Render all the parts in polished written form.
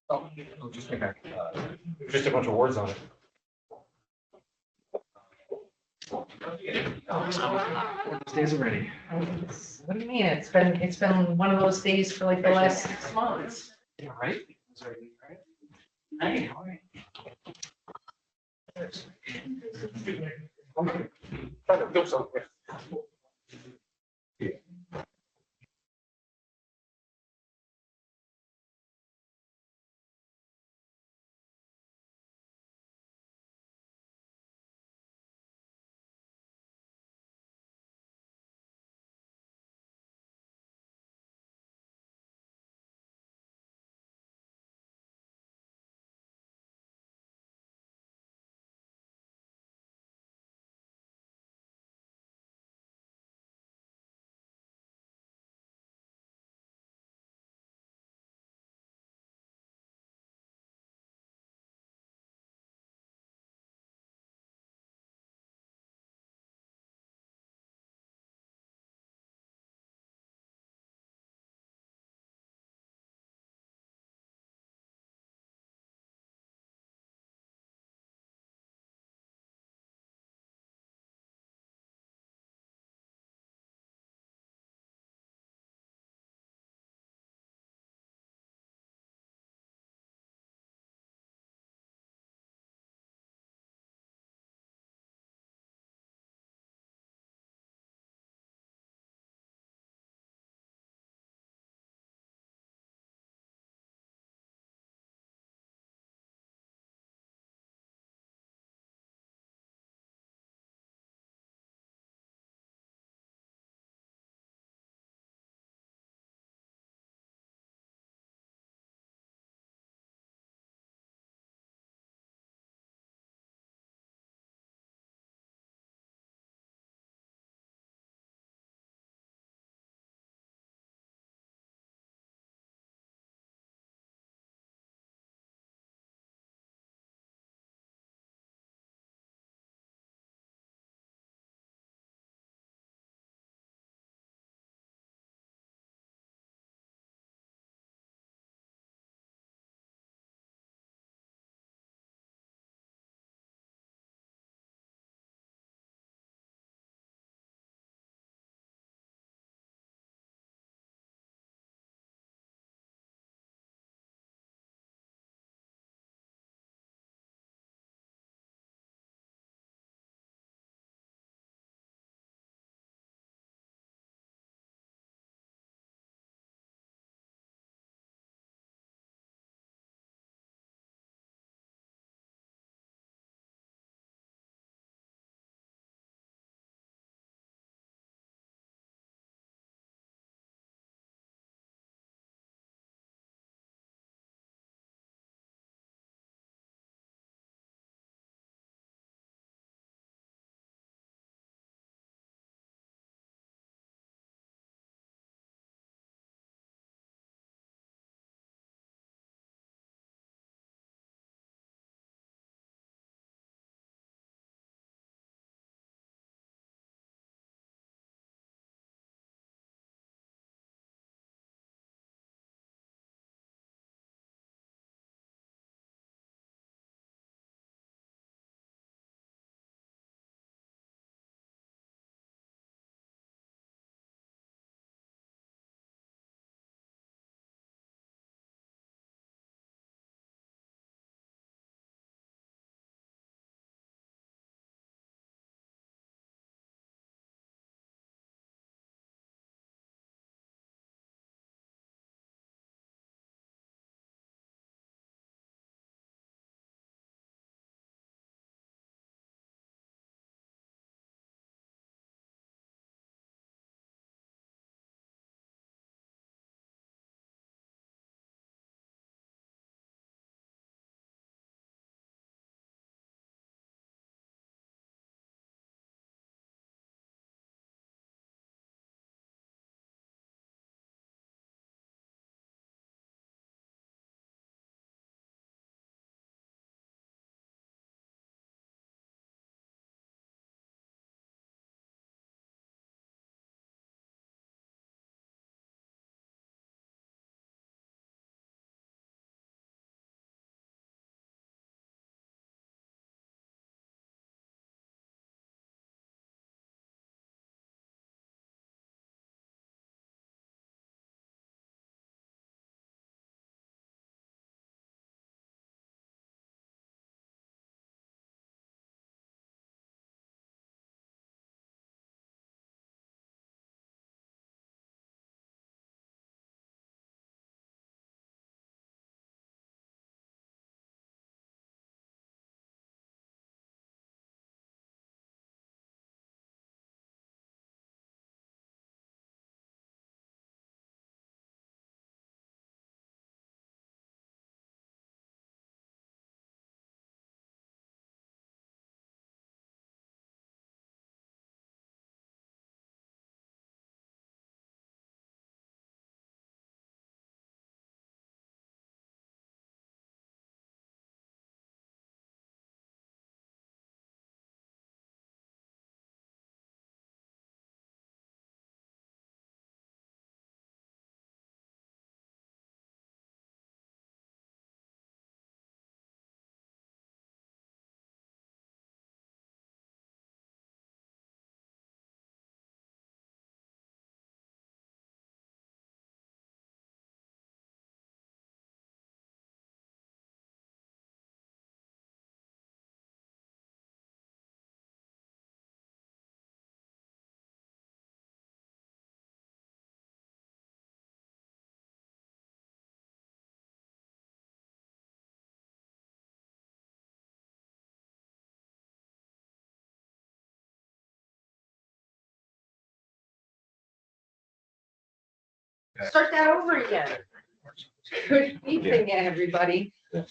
Oh, just came back. Just a bunch of words on it. Days already. What do you mean? It's been one of those days for like the last 6 months. Yeah, right? Hey, all right. Okay. Trying to do something. Start that over again. Good evening, everybody. The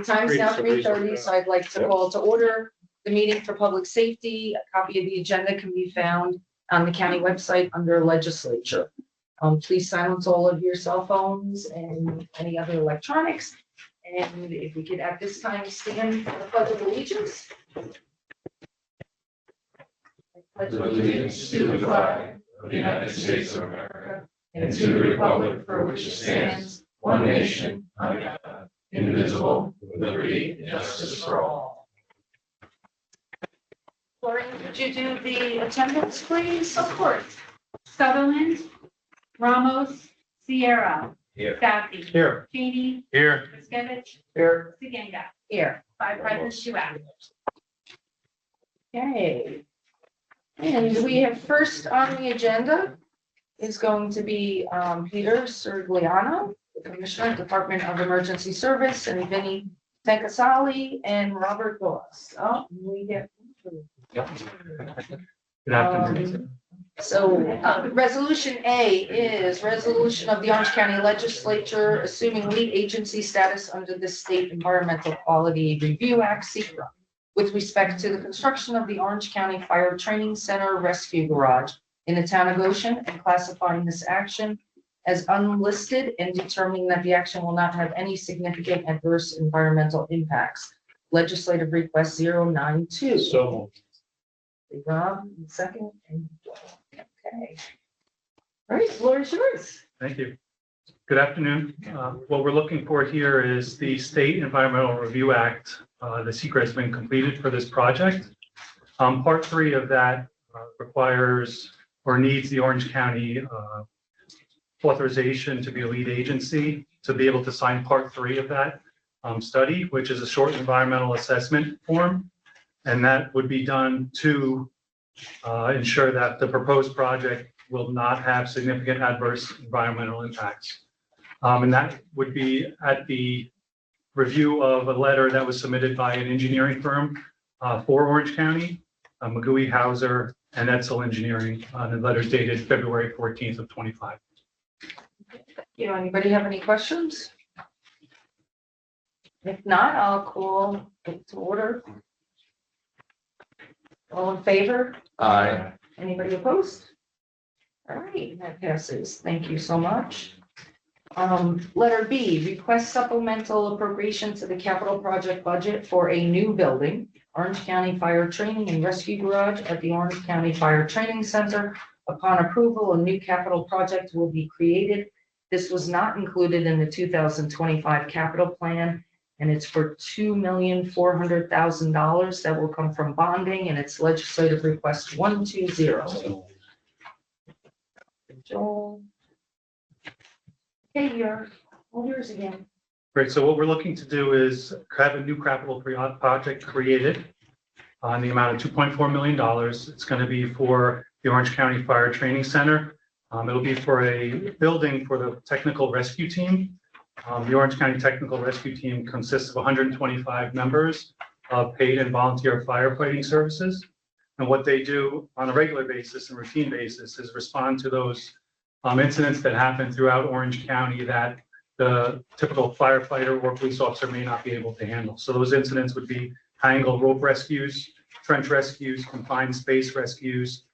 time is now 3:30, so I'd like to call to order the meeting for public safety. A copy of the agenda can be found on the county website under legislature. Please silence all of your cell phones and any other electronics. And if we could at this time stand for the pledge of allegiance. Pledge Allegiance to the flag of the United States of America and to the republic for which it stands, one nation, under God, indivisible, with liberty and justice for all. Lauren, could you do the attendance, please? Of course. Sutherland, Ramos, Sierra. Here. Kathy. Here. Cheney. Here. Fiskevich. Here. Segenga. Here. 5 present, 2 absent. Okay. And we have first on the agenda is going to be Peter Sergliano, the Commissioner, Department of Emergency Service, and Vinny Tankasali and Robert Goss. Oh, we get. Good afternoon. Resolution A is resolution of the Orange County Legislature assuming lead agency status under the State Environmental Quality Review Act, SECRA, with respect to the construction of the Orange County Fire Training Center Rescue Garage in the town of Goshen, and classifying this action as unlisted and determining that the action will not have any significant adverse environmental impacts. Legislative request 092. So. Rob, second, and okay. All right, floor is yours. Thank you. Good afternoon. What we're looking for here is the State Environmental Review Act. The SECRA has been completed for this project. Part 3 of that requires or needs the Orange County authorization to be a lead agency to be able to sign Part 3 of that study, which is a short environmental assessment form. And that would be done to ensure that the proposed project will not have significant adverse environmental impacts. And that would be at the review of a letter that was submitted by an engineering firm for Orange County, McGooey Hauser and Edsel Engineering. The letter is dated February 14th of 25. Anybody have any questions? If not, I'll call it to order. All in favor? Aye. Anybody opposed? All right, that passes. Thank you so much. Letter B, request supplemental appropriation to the capital project budget for a new building, Orange County Fire Training and Rescue Garage at the Orange County Fire Training Center. Upon approval, a new capital project will be created. This was not included in the 2025 capital plan, and it's for $2,400,000 that will come from bonding, and it's legislative request 120. Joel. Okay, all yours again. Great. So what we're looking to do is have a new capital project created on the amount of $2.4 million. It's going to be for the Orange County Fire Training Center. It'll be for a building for the technical rescue team. The Orange County Technical Rescue Team consists of 125 members of paid and volunteer firefighting services. And what they do on a regular basis and routine basis is respond to those incidents that happen throughout Orange County that the typical firefighter or police officer may not be able to handle. So those incidents would be high angle rope rescues, trench rescues, confined space rescues,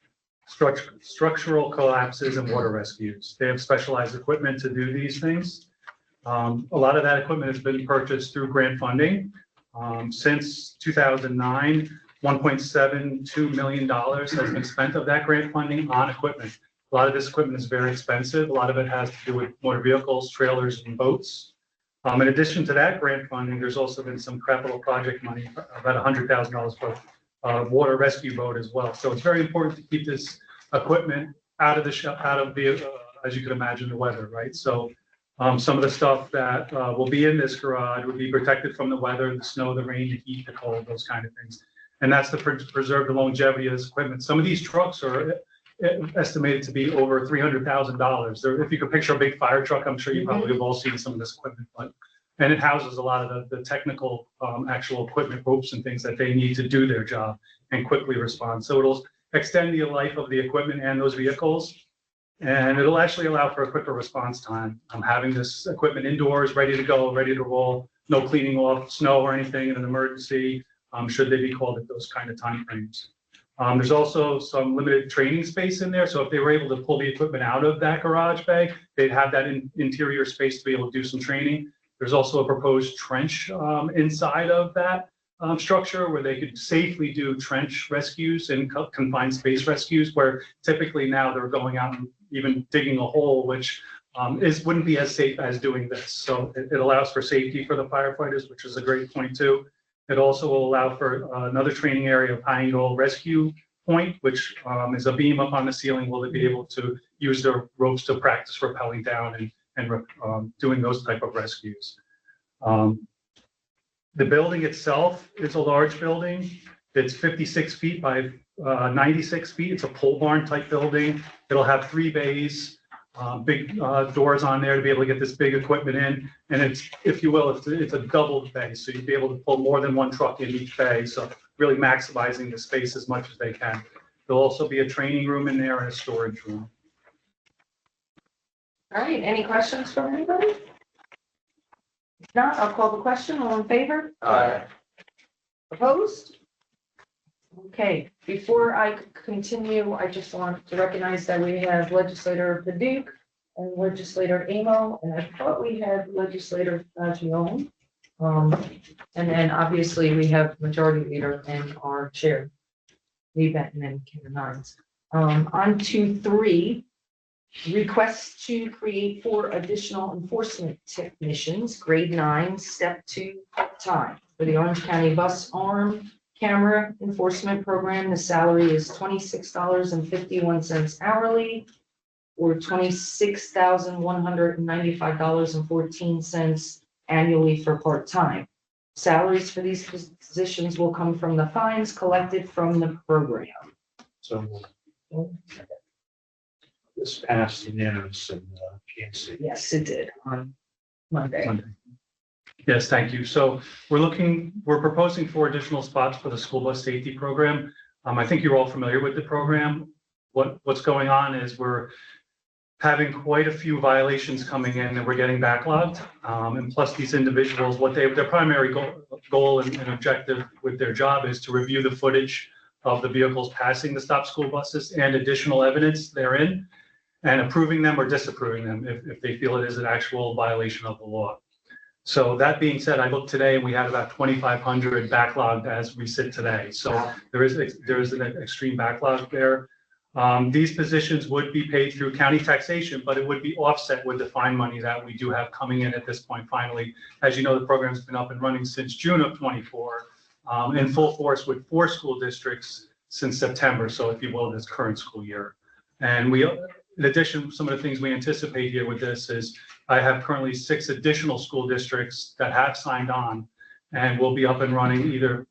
structural collapses, and water rescues. They have specialized equipment to do these things. A lot of that equipment has been purchased through grant funding. Since 2009, $1.72 million has been spent of that grant funding on equipment. A lot of this equipment is very expensive. A lot of it has to do with motor vehicles, trailers, and boats. In addition to that grant funding, there's also been some capital project money, about $100,000 for water rescue boat as well. So it's very important to keep this equipment out of the, as you can imagine, the weather, right? So some of the stuff that will be in this garage would be protected from the weather, the snow, the rain, the heat, the cold, those kind of things. And that's to preserve the longevity of this equipment. Some of these trucks are estimated to be over $300,000. If you could picture a big fire truck, I'm sure you probably have all seen some of this equipment, and it houses a lot of the technical actual equipment, ropes and things that they need to do their job and quickly respond. So it'll extend the life of the equipment and those vehicles. And it'll actually allow for a quicker response time. I'm having this equipment indoors, ready to go, ready to roll, no cleaning off snow or anything in an emergency, should they be called at those kind of timeframes. There's also some limited training space in there. So if they were able to pull the equipment out of that garage bay, they'd have that interior space to be able to do some training. There's also a proposed trench inside of that structure where they could safely do trench rescues and confined space rescues, where typically now they're going out and even digging a hole, which wouldn't be as safe as doing this. So it allows for safety for the firefighters, which is a great point too. It also will allow for another training area of high angle rescue point, which is a beam up on the ceiling where they'll be able to use their ropes to practice rappelling down and doing those type of rescues. The building itself is a large building. It's 56 feet by 96 feet. It's a pole barn type building. It'll have 3 bays, big doors on there to be able to get this big equipment in. And it's, if you will, it's a double bay. So you'd be able to pull more than one truck in each bay. So really maximizing the space as much as they can. There'll also be a training room in there and a storage room. All right, any questions from anybody? If not, I'll call the question. All in favor? Aye. Opposed? Okay, before I continue, I just want to recognize that we have legislator Paduk and legislator Amo, and I thought we had legislator Fagione. And then obviously we have majority leader and our chair, Lee Benton and Karen Hines. On to 3, requests to create 4 additional enforcement technicians, grade 9, step 2, part-time for the Orange County Bus Arm Camera Enforcement Program. The salary is $26.51 hourly, or $26,195.14 annually for part-time. Salaries for these positions will come from the fines collected from the program. So this passed unanimous in PNC. Yes, it did on Monday. Yes, thank you. So we're proposing 4 additional spots for the school bus safety program. I think you're all familiar with the program. What's going on is we're having quite a few violations coming in and we're getting backlogged. And plus these individuals, their primary goal and objective with their job is to review the footage of the vehicles passing the stop school buses and additional evidence therein, and approving them or disapproving them if they feel it is an actual violation of the law. So that being said, I looked today and we had about 2,500 backlogged as we sit today. So there is an extreme backlog there. These positions would be paid through county taxation, but it would be offset with the fine money that we do have coming in at this point. Finally, as you know, the program's been up and running since June of 24, in full force with 4 school districts since September. So if you will, this current school year. And in addition, some of the things we anticipate here with this is I have currently 6 additional school districts that have signed on and will be up and running either,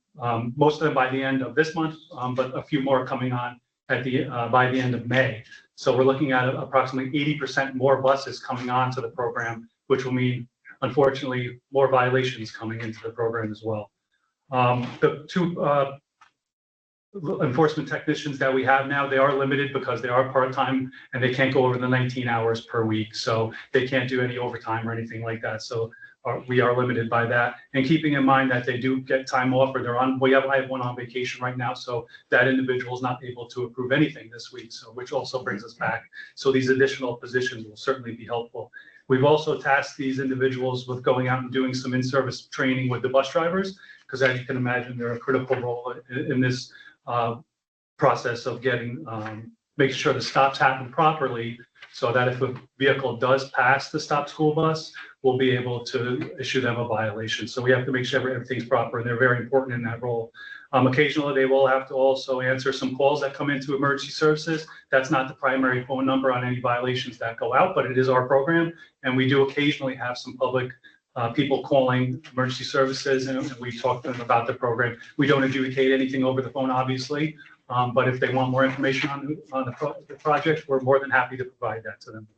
most of them by the end of this month, but a few more coming on by the end of May. So we're looking at approximately 80% more buses coming on to the program, which will mean, unfortunately, more violations coming into the program as well. The 2 enforcement technicians that we have now, they are limited because they are part-time and they can't go over the 19 hours per week. So they can't do any overtime or anything like that. So we are limited by that. And keeping in mind that they do get time off, or I have one on vacation right now. So that individual is not able to approve anything this week. So which also brings us back. So these additional positions will certainly be helpful. We've also tasked these individuals with going out and doing some in-service training with the bus drivers, because as you can imagine, they're a critical role in this process of making sure the stops happen properly, so that if a vehicle does pass the stop school bus, we'll be able to issue them a violation. So we have to make sure everything's proper, and they're very important in that role. Occasionally, they will have to also answer some calls that come into emergency services. That's not the primary phone number on any violations that go out, but it is our program, and we do occasionally have some public people calling emergency services, and we talk to them about the program. We don't adjudicate anything over the phone, obviously, but if they want more information on the project, we're more than happy to provide that to them.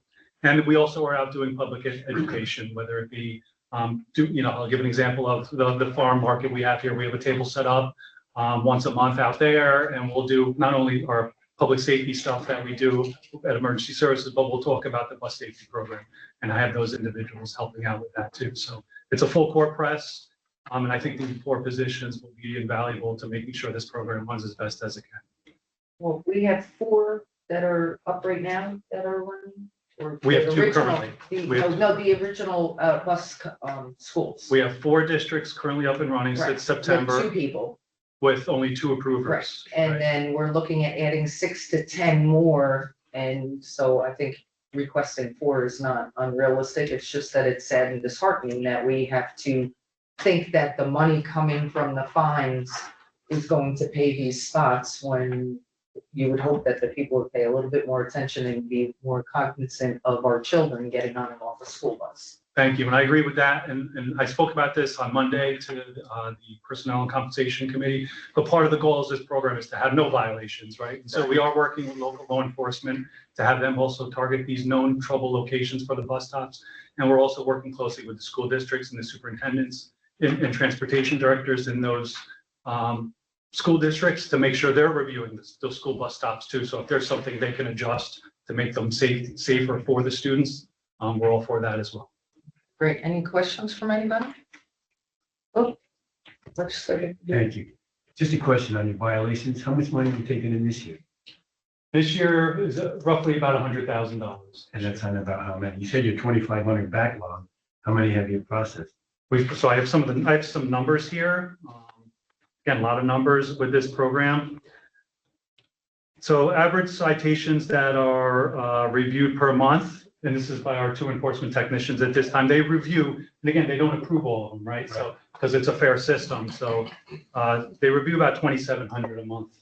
And we also are out doing public education, whether it be, I'll give an example of the farm market we have here. We have a table set up once a month out there, and we'll do not only our public safety stuff that we do at emergency services, but we'll talk about the bus safety program. And I have those individuals helping out with that too. So it's a full court press. And I think these 4 positions will be invaluable to making sure this program runs as best as it can. Well, we have 4 that are up right now that are running. Or We have the 2 original- currently. The, We have- no, the original schools. We have 4 districts currently up and running Right. since With September 2 people. with only 2 Right, approvers. and Right. then we're looking at adding 6 to 10 more, and so I think requesting 4 is not unrealistic, it's just that it's sad and disheartening that we have to think that the money coming from the fines is going to pay these spots when you would hope that the people would pay a little bit more attention and be more cognizant of our children getting on and off a school bus. Thank you, and I agree with that, and I spoke about this on Monday to the Personnel and Compensation Committee. But part of the goal of this program is to have no violations, right? And so we are working with local law enforcement to have them also target these known trouble locations for the bus stops. And we're also working closely with the school districts and the superintendents and transportation directors in those school districts to make sure they're reviewing those school bus stops too. So if there's something they can adjust to make them safer for the students, we're all for that as well. Great, any questions from anybody? Oh, legislator. Thank you. Just a question on your violations. How much money are you taking in this year? This year is roughly about $100,000. And that's on about how many? You said you're 2,500 backlog. How many have you processed? So I have some numbers here. Again, a lot of numbers with this program. So average citations that are reviewed per month, and this is by our 2 enforcement technicians at this time, they review, and again, they don't approve all of them, right? So, because it's a fair system, so they review about 2,700 a month.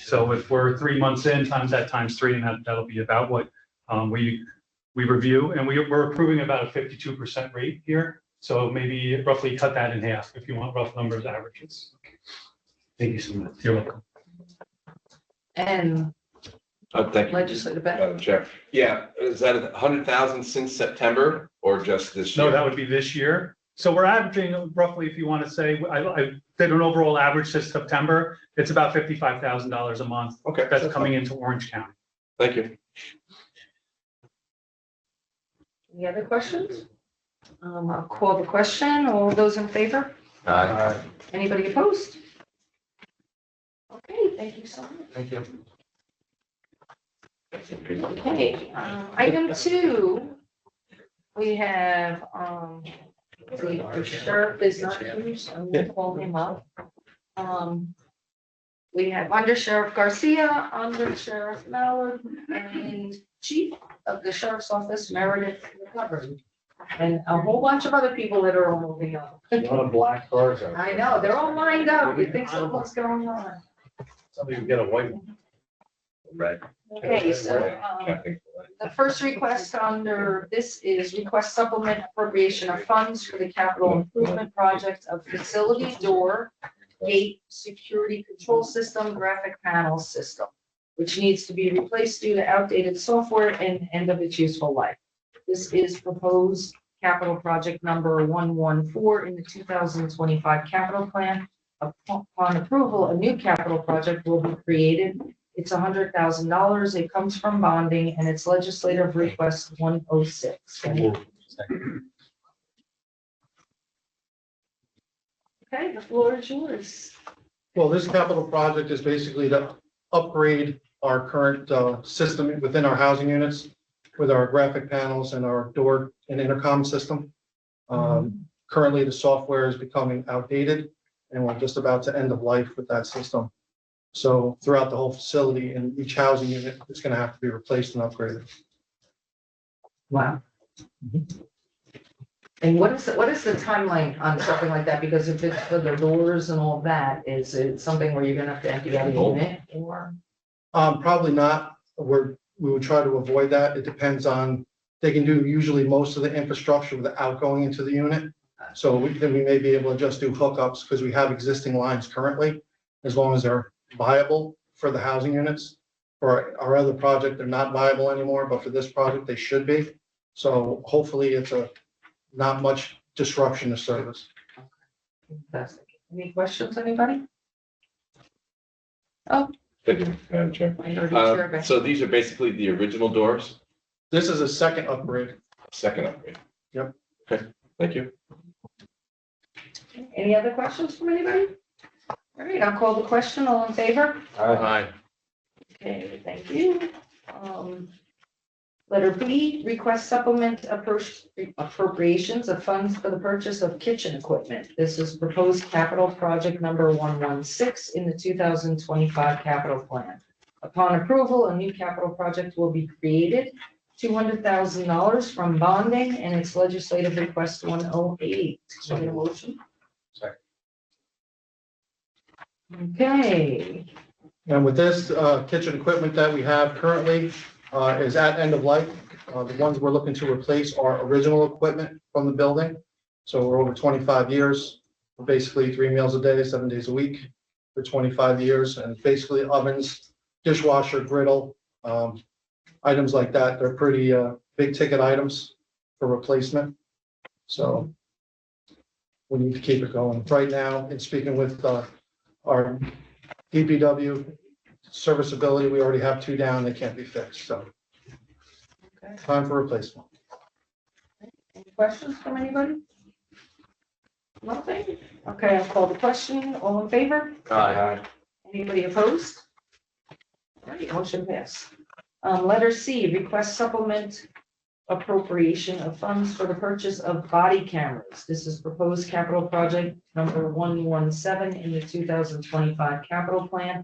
So if we're 3 months in, times that times 3, and that'll be about what we review, and we're approving about a 52% rate here. So maybe roughly cut that in half if you want rough numbers, averages. Thank you so much. You're welcome. And Thank you, legislator Beck. Madam Chair. Yeah, is that 100,000 since September or just this year? No, that would be this year. So we're averaging roughly, if you want to say, I did an overall average since September. It's about $55,000 a month. Okay. That's coming into Orange County. Thank you. Any other questions? I'll call the question. All those in favor? Anybody opposed? Okay, thank you so much. Thank you. Okay, item 2, we have, the sheriff is not here, so we'll call him up. We have Under Sheriff Garcia, Under Sheriff Mallard, and Chief of the Sheriff's Office, Meredith Recovery. And a whole bunch of other people that are all moving up. A lot of black cars. out I there. know, they're all lined up. You think so, what's going on? Somebody can get a white one. Red. Okay, so, the first request under this is request supplement appropriation of funds for the capital improvement project of facility door, gate, security control system, graphic panel system, which needs to be replaced due to outdated software and end of its useful life. This is proposed capital project number 114 in the 2025 capital plan. Upon approval, a new capital project will be created. It's $100,000. It comes from bonding and it's legislative request 106. Okay, the floor is yours. Well, this capital project is basically to upgrade our current system within our housing units with our graphic panels and our door and intercom system. Currently, the software is becoming outdated and we're just about to end of life with that system. So throughout the whole facility and each housing unit, it's going to have to be replaced and upgraded. Wow. And what is the timeline on something like that? Because if it's for the doors and all that, is it something where you're gonna have to empty out a unit or? Probably not. We would try to avoid that. It depends on, they can do usually most of the infrastructure without going into the unit. So then we may be able to just do hookups because we have existing lines currently, as long as they're viable for the housing units. For our other project, they're not viable anymore, but for this project, they should be. So hopefully it's not much disruption to service. Fantastic. Any questions, anybody? Oh, Thank you, Madam Chair. Minority Chair Beck. So these are basically the original doors, This is a second upgrade. second upgrade. Yep. Okay, thank you. Any other questions from anybody? All right, I'll call the question. All in favor? Aye. Okay, thank you. Letter B, request supplement appropriations of funds for the purchase of kitchen equipment. This is proposed capital project number 116 in the 2025 capital plan. Upon approval, a new capital project will be created, $200,000 from bonding, and its legislative request 108. Can I get a motion? Second. Okay, And with this kitchen equipment that we have currently is at end of life. The ones we're looking to replace are original equipment from the building. So we're over 25 years, basically 3 meals a day, 7 days a week for 25 years. And basically ovens, dishwasher, griddle, items like that. They're pretty big ticket items for replacement. So we need to keep it going. Right now, in speaking with our DPW serviceability, we already have 2 down, they can't be fixed, so. Okay. Time for replacement. Any questions from anybody? Nothing? Okay, I'll call the question. All in favor? Aye. Anybody opposed? All right, motion passed. Letter C, request supplement appropriation of funds for the purchase of body cameras. This is proposed capital project number 117 in the 2025 capital plan.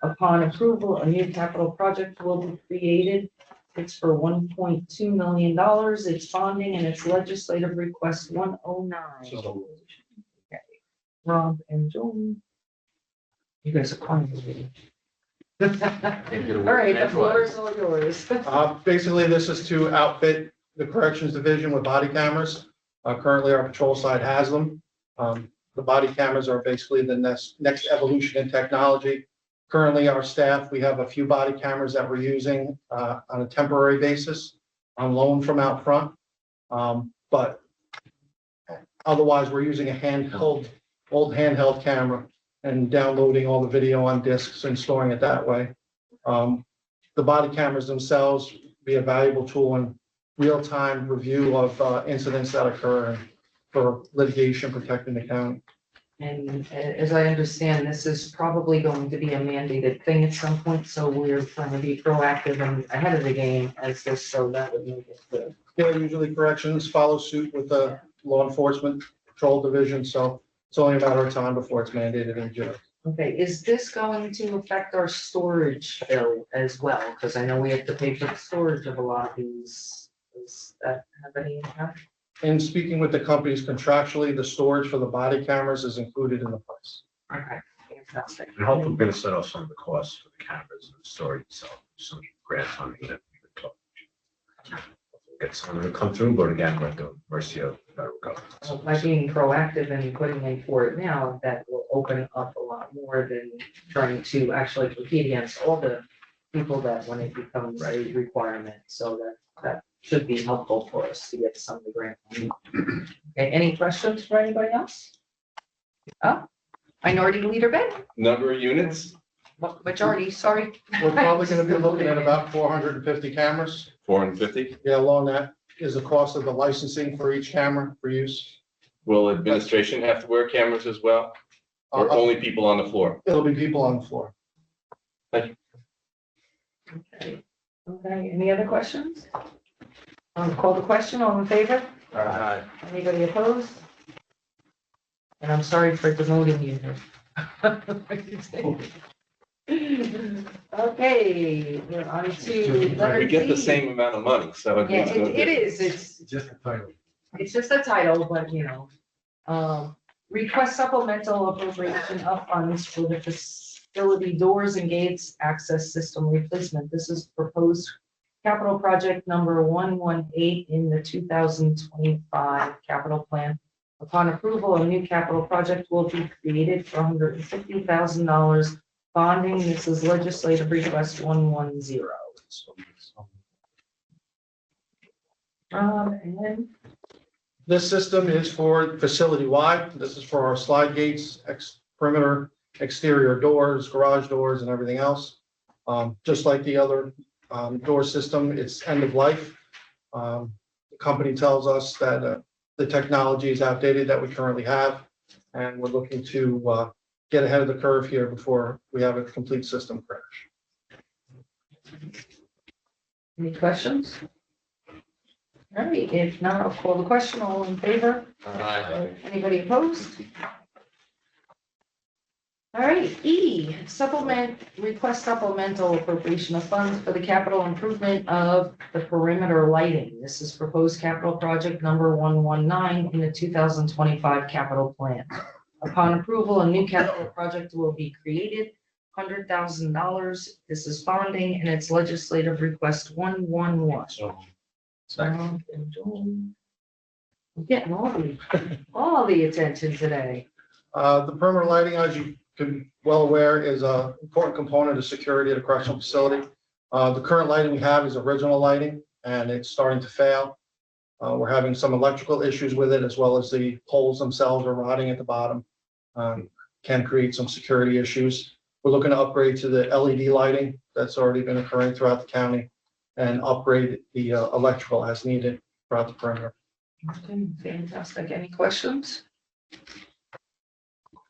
Upon approval, a new capital project will be created. It's for $1.2 million. It's bonding and its legislative request 109. Okay. Rob and Joan. You guys are quiet. All right, the floor is all yours. Basically, this is to outfit the corrections division with body cameras. Currently, our patrol side has them. The body cameras are basically the next evolution in technology. Currently, our staff, we have a few body cameras that we're using on a temporary basis on loan from out front. But otherwise, we're using a old handheld camera and downloading all the video on discs and storing it that way. The body cameras themselves be a valuable tool in real-time review of incidents that occur and for litigation protecting the county. And as I understand, this is probably going to be a mandated thing at some point, so we're trying to be proactive and ahead of the game as this, so that would make it good. Yeah, usually corrections follow suit with the law enforcement patrol division, so it's only a matter of time before it's mandated in jail. Okay, is this going to affect our storage bill as well? Because I know we have to pay for the storage of a lot of these. Does that have any impact? In speaking with the companies contractually, the storage for the body cameras is included in the price. Okay, fantastic. And hopefully we're gonna set off some of the costs for the cameras and the storage itself, some grant funding that we could talk. Get someone to come through, but again, we're at the mercy of the federal government. So by being proactive and putting in for it now, that will open up a lot more than trying to actually compete against all the people that when it becomes a requirement. So that should be helpful for us to get some of the grant money. Okay, any questions for anybody else? Oh, Minority Leader Ben, Number of units, majority, sorry. We're probably gonna be looking at about 450 cameras. 450. Yeah, along that is the cost of the licensing for each camera for use. Will administration have to wear cameras as well? Or only people on the floor? It'll be people on the floor. Okay, okay, any other questions? Call the question, all in favor? Aye. Anybody opposed? And I'm sorry for demoting you. Okay, we're on to letter We get the D. same amount of money, so it Yeah, makes no it difference. is, Just the title. it's just a title, but you know. Request supplemental appropriation of funds for the facility doors and gates access system replacement. This is proposed capital project number 118 in the 2025 capital plan. Upon approval, a new capital project will be created for $150,000 bonding. This is legislative request 110. And This system is for facility-wide. This is for our slide gates, perimeter, exterior doors, garage doors, and everything else. Just like the other door system, it's end of life. The company tells us that the technology is outdated that we currently have, and we're looking to get ahead of the curve here before we have a complete system crash. Any questions? All right, if not, I'll call the question. All in favor? Anybody opposed? All right, E, request supplemental appropriation of funds for the capital improvement of the perimeter lighting. This is proposed capital project number 119 in the 2025 capital plan. Upon approval, a new capital project will be created, $100,000. This is bonding and it's legislative request 111. Second. I'm getting all the attention today. The perimeter lighting, as you can well aware, is an important component of security at a correctional facility. The current lighting we have is original lighting and it's starting to fail. We're having some electrical issues with it, as well as the poles themselves are rotting at the bottom. Can create some security issues. We're looking to upgrade to the LED lighting that's already been occurring throughout the county and upgrade the electrical as needed throughout the perimeter. Okay, fantastic. Any questions?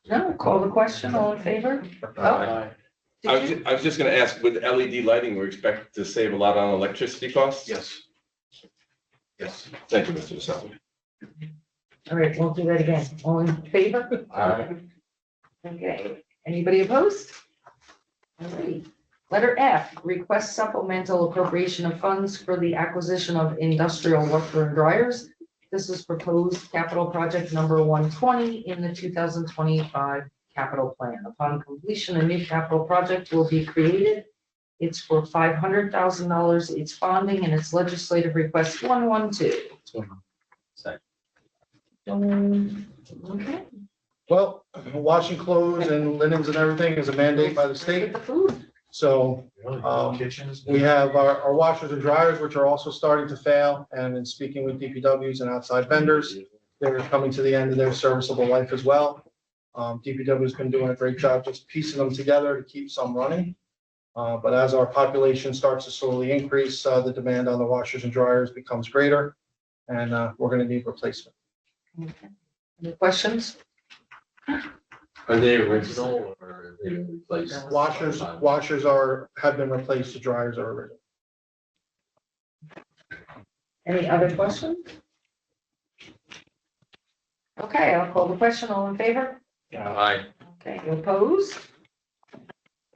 No, call the question. All in favor? Oh, did you? I was just gonna ask, with LED lighting, we're expected to save a lot on electricity costs? Yes. Yes. Thank you, Mr. DeSalvo. All right, we'll do that again. All in favor? Okay, anybody opposed? All right. Letter F, request supplemental appropriation of funds for the acquisition of industrial washer and dryers. This is proposed capital project number 120 in the 2025 capital plan. Upon completion, a new capital project will be created. It's for $500,000. It's bonding and it's legislative request 112. Okay. Well, washing clothes and linens and everything is a mandate by the state. Get the food. So Kitchens. we have our washers and dryers, which are also starting to fail. And in speaking with DPWs and outside vendors, they're coming to the end of their serviceable life as well. DPW has been doing a great job just piecing them together to keep some running. But as our population starts to slowly increase, the demand on the washers and dryers becomes greater, and we're going to need replacement. Okay. Any questions? Are they original or are they replaced? Washers have been replaced, the dryers are original. Any other questions? Okay, I'll call the question. All in favor? Aye. Okay, opposed?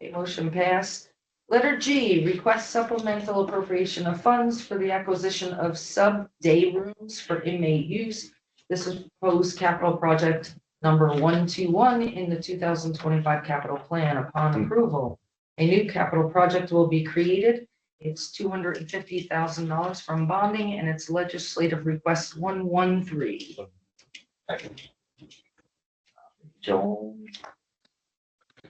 A motion passed. Letter G, request supplemental appropriation of funds for the acquisition of sub-day rooms for inmate use. This is proposed capital project number 121 in the 2025 capital plan. Upon approval, a new capital project will be created. It's $250,000 from bonding and it's legislative request 113. Joel?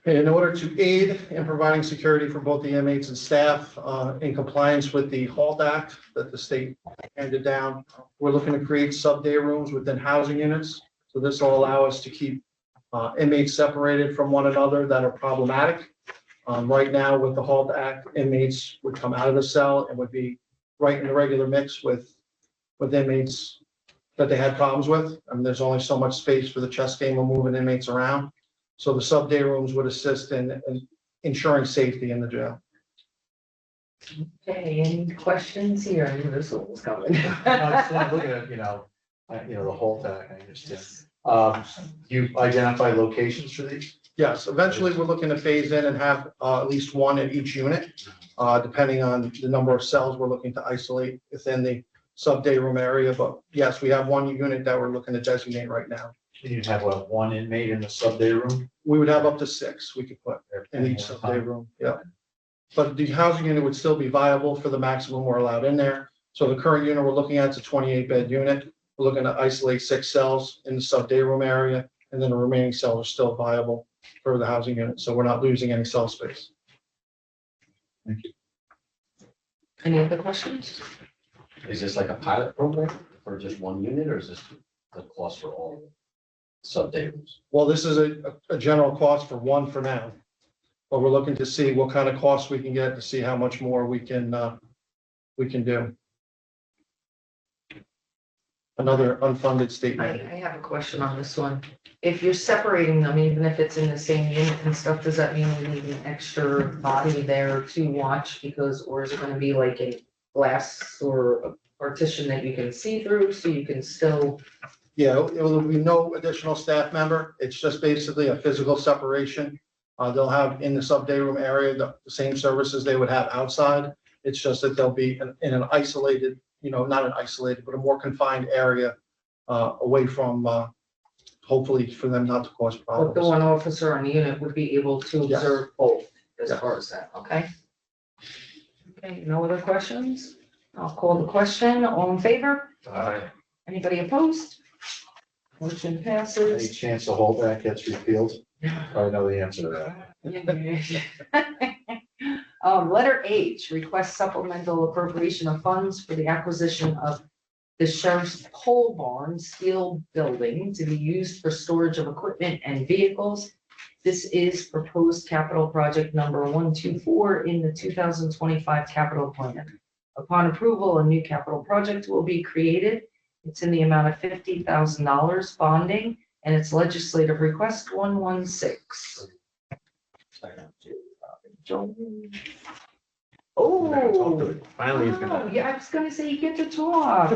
In order to aid in providing security for both the inmates and staff in compliance with the HALT Act that the state handed down, we're looking to create sub-day rooms within housing units. So this will allow us to keep inmates separated from one another that are problematic. Right now with the HALT Act, inmates would come out of the cell and would be right in the regular mix with inmates that they had problems with. I mean, there's only so much space for the chess game of moving inmates around. So the sub-day rooms would assist in ensuring safety in the jail. Okay, any questions here? I knew this one was coming. I'm looking at, the whole thing, I understand. You identify locations for these? Yes, eventually we're looking to phase in and have at least one at each unit, depending on the number of cells we're looking to isolate within the sub-day room area. But yes, we have one unit that we're looking to designate right now. You'd have one inmate in the sub-day room? We would have up to 6 we could put in each sub-day room, yeah. But the housing unit would still be viable for the maximum we're allowed in there. So the current unit we're looking at is a 28-bed unit. We're looking to isolate 6 cells in the sub-day room area, and then the remaining cells are still viable for the housing unit, so we're not losing any cell space. Thank you. Any other questions? Is this like a pilot program for just one unit, or is this the cost for all sub-day rooms? Well, this is a general cost for one for now. but we're looking to see what kind of costs we can get to see how much more we can do. Another unfunded state I mandate. have a question on this one. If you're separating them, even if it's in the same unit and stuff, does that mean we need an extra body there to watch? Because, or is it gonna be like a glass or a partition that you can see through so you can still? Yeah, it will be no additional staff member. It's just basically a physical separation. They'll have in the sub-day room area, the same services they would have outside. It's just that they'll be in an isolated, not an isolated, but a more confined area, away from, hopefully for them not to cause But the problems. one officer on the unit would be able to Yes. observe both as Yes. far as that, okay? Okay, no other questions? I'll call the question. All in favor? Aye. Anybody opposed? Motion Any passes. chance the whole back gets repealed? I know the answer to that. Letter H, request supplemental appropriation of funds for the acquisition of the sheriff's pole barn steel building to be used for storage of equipment and vehicles. This is proposed capital project number 124 in the 2025 capital plan. Upon approval, a new capital project will be created. It's in the amount of $50,000 bonding, and it's legislative request 116. Joel. Oh, Finally, he's wow, gonna. yeah, I was gonna say you get to talk.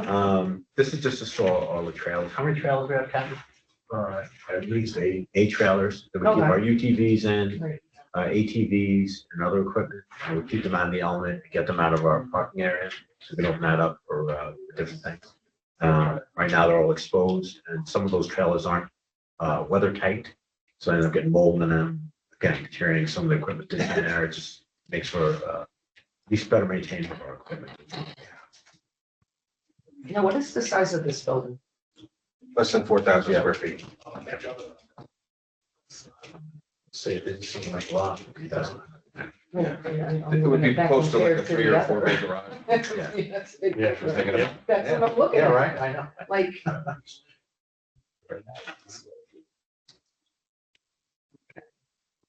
This is just to store all the trailers. How many trailers we have, Captain? At least eight trailers that we keep Okay. our UTVs in, Right. ATVs and other equipment. And we keep them out of the element, get them out of our parking area, so we can open that up for different things. Right now, they're all exposed, and some of those trailers aren't weather tight, so they end up getting mold in them. Again, carrying some of the equipment in there, it just makes for at least better maintaining of our equipment. Now, what is the size of this building? Less than 4,000 square feet. Say it didn't seem like a lot. It would be close to like a 3 or 4 bay garage. That's big Yeah. difference. That's what I'm looking Yeah, at, right, I know. like.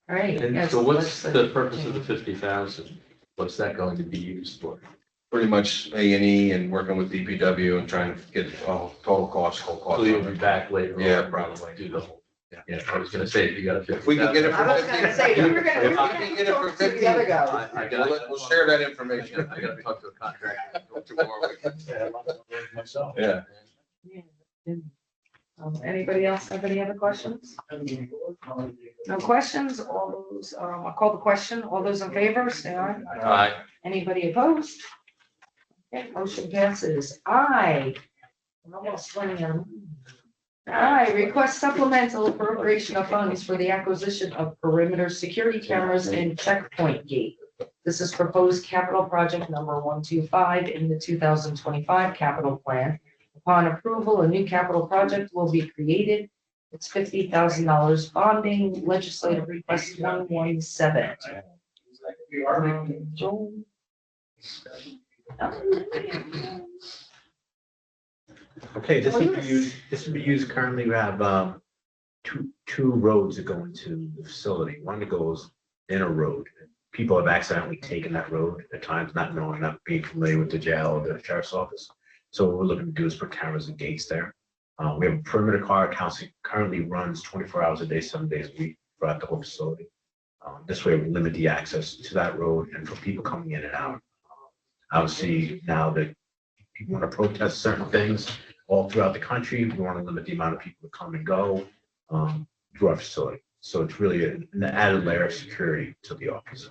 All right. And yes, so what's the legislative purpose of the change. 50,000? What's that going to be used for? Pretty much A&E and working with DPW and trying to get total cost, whole cost. So you'll be back later on. Yeah, probably. Do the whole, yeah, I was gonna say, if you got a 50,000. If we can get it I was gonna say, we were gonna, we were If I can get gonna it for talk to the other guy. I got. We'll share that information. I gotta talk to a contractor. Tomorrow. Yeah, myself. Yeah. Anybody else have any other questions? No questions? All those, I'll call the question. All those in favor, say aye. Aye. Anybody opposed? Okay, motion passes. Aye. I'm almost running out of. Aye, request supplemental appropriation of funds for the acquisition of perimeter security cameras and checkpoint gate. This is proposed capital project number 125 in the 2025 capital plan. Upon approval, a new capital project will be created. It's $50,000 bonding, legislative request 117. Joel? Okay, this would be used currently, we have two roads that go into the facility. One that goes in a road. People have accidentally taken that road at times, not knowing, not being familiar with the jail or the sheriff's office. So what we're looking to do is put cameras and gates there. We have a perimeter car currently runs 24 hours a day, 7 days a week throughout the whole facility. This way we limit the access to that road and for people coming in and out. Obviously, now that people want to protest certain things all throughout the country, we want to limit the amount of people that come and go through our facility. So it's really an added layer of security to the office.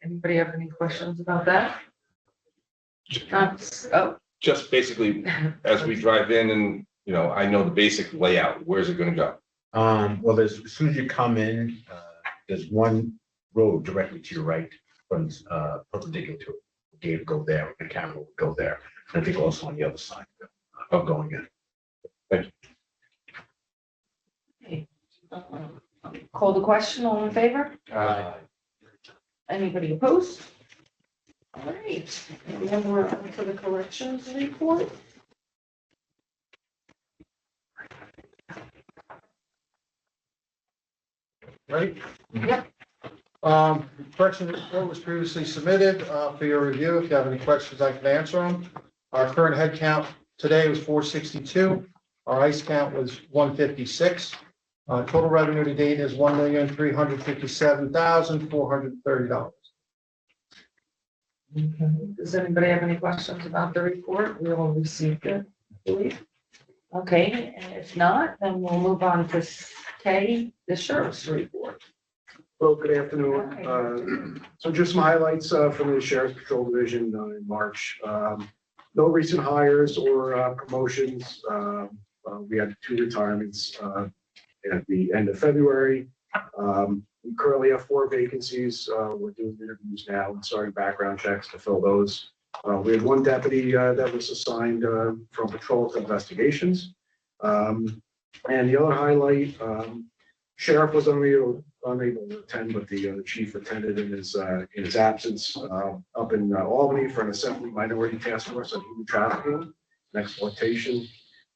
Anybody have any questions about that? Oh, Just basically, as we drive in and, I know the basic layout, where's it gonna go? Well, as soon as you come in, there's one road directly to your right, runs perpendicular to it. The gate will go there, the camera will go there. And I think also on the other side of going in. call the question, all in favor? Anybody opposed? All right, and then we're on to the corrections report. Right? Correction report was previously submitted for your review. If you have any questions, I can answer them. Our current head count today was 462. Our ICE count was 156. Total revenue to date is $1,357,430. Does anybody have any questions about the report? We all received it, I believe. Okay, and if not, then we'll move on to Kay, the sheriff's report. Well, good afternoon. So just some highlights from the Sheriff's Patrol Division in March. No recent hires or promotions. We had 2 retirements at the end of February. We currently have 4 vacancies. We're doing interviews now and starting background checks to fill those. We had 1 deputy that was assigned from patrol to investigations. And the other highlight, sheriff was unable to attend, but the chief attended in his absence up in Albany for an Assembly Minority Task Force on Human Trafficking and Exploitation.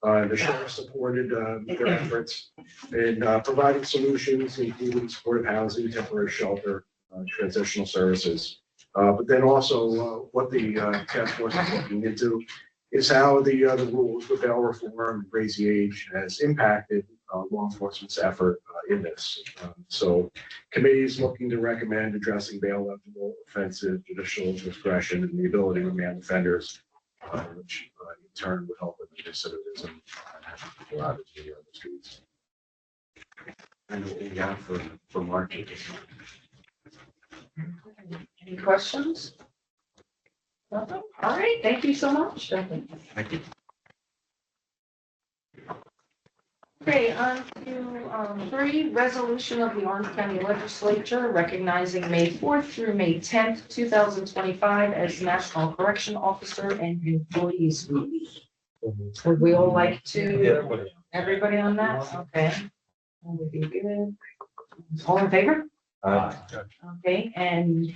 The sheriff supported their efforts in providing solutions, including supportive housing, temporary shelter, transitional services. But then also what the task force is looking into is how the rules with bail reform, raise the age, has impacted law enforcement's effort in this. So committee is looking to recommend addressing bail eligible offensive judicial discretion and the ability to remand offenders, which in turn would help with the recidivism and having people out of the streets. And what we got for March. Any questions? Nothing? All right, thank you so much. Thank you. Okay, on to 3, resolution of the Orange County Legislature recognizing May 4th through May 10th, 2025 as National Correction Officer and Employees Week. Would we all like to, everybody on that? Okay. That would be good. All in favor? Okay, and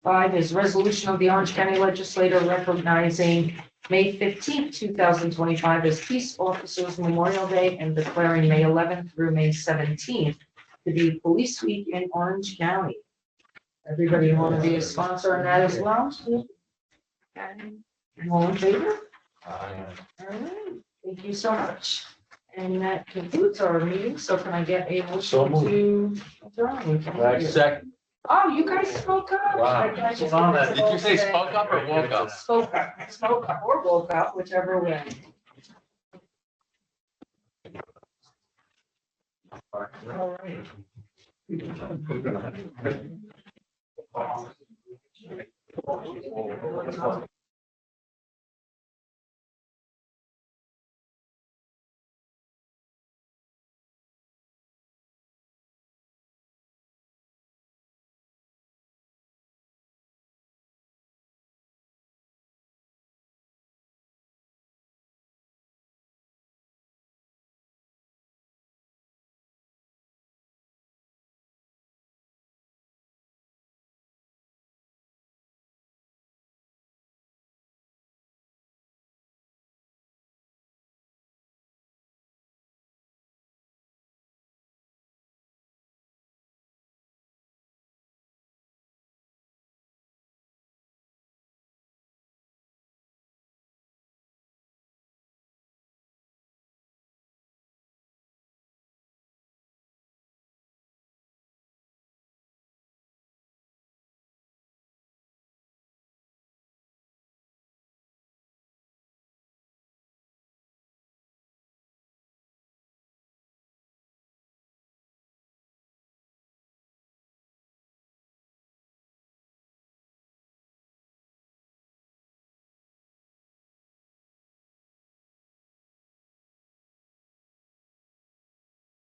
5 is resolution of the Orange County Legislature recognizing May 15th, 2025 as Peace Officers Memorial Day and declaring May 11th through May 17th to be Police Week in Orange County. Everybody want to be a sponsor on that as well? All in favor? All right, thank you so much. And that concludes our meeting, so can I get a So motion moved. to adjourn? Thank you. Second. Oh, you guys spoke up. Wow. I just- Did you say spoke up or woke up? Spoke up or woke up, whichever way. All right.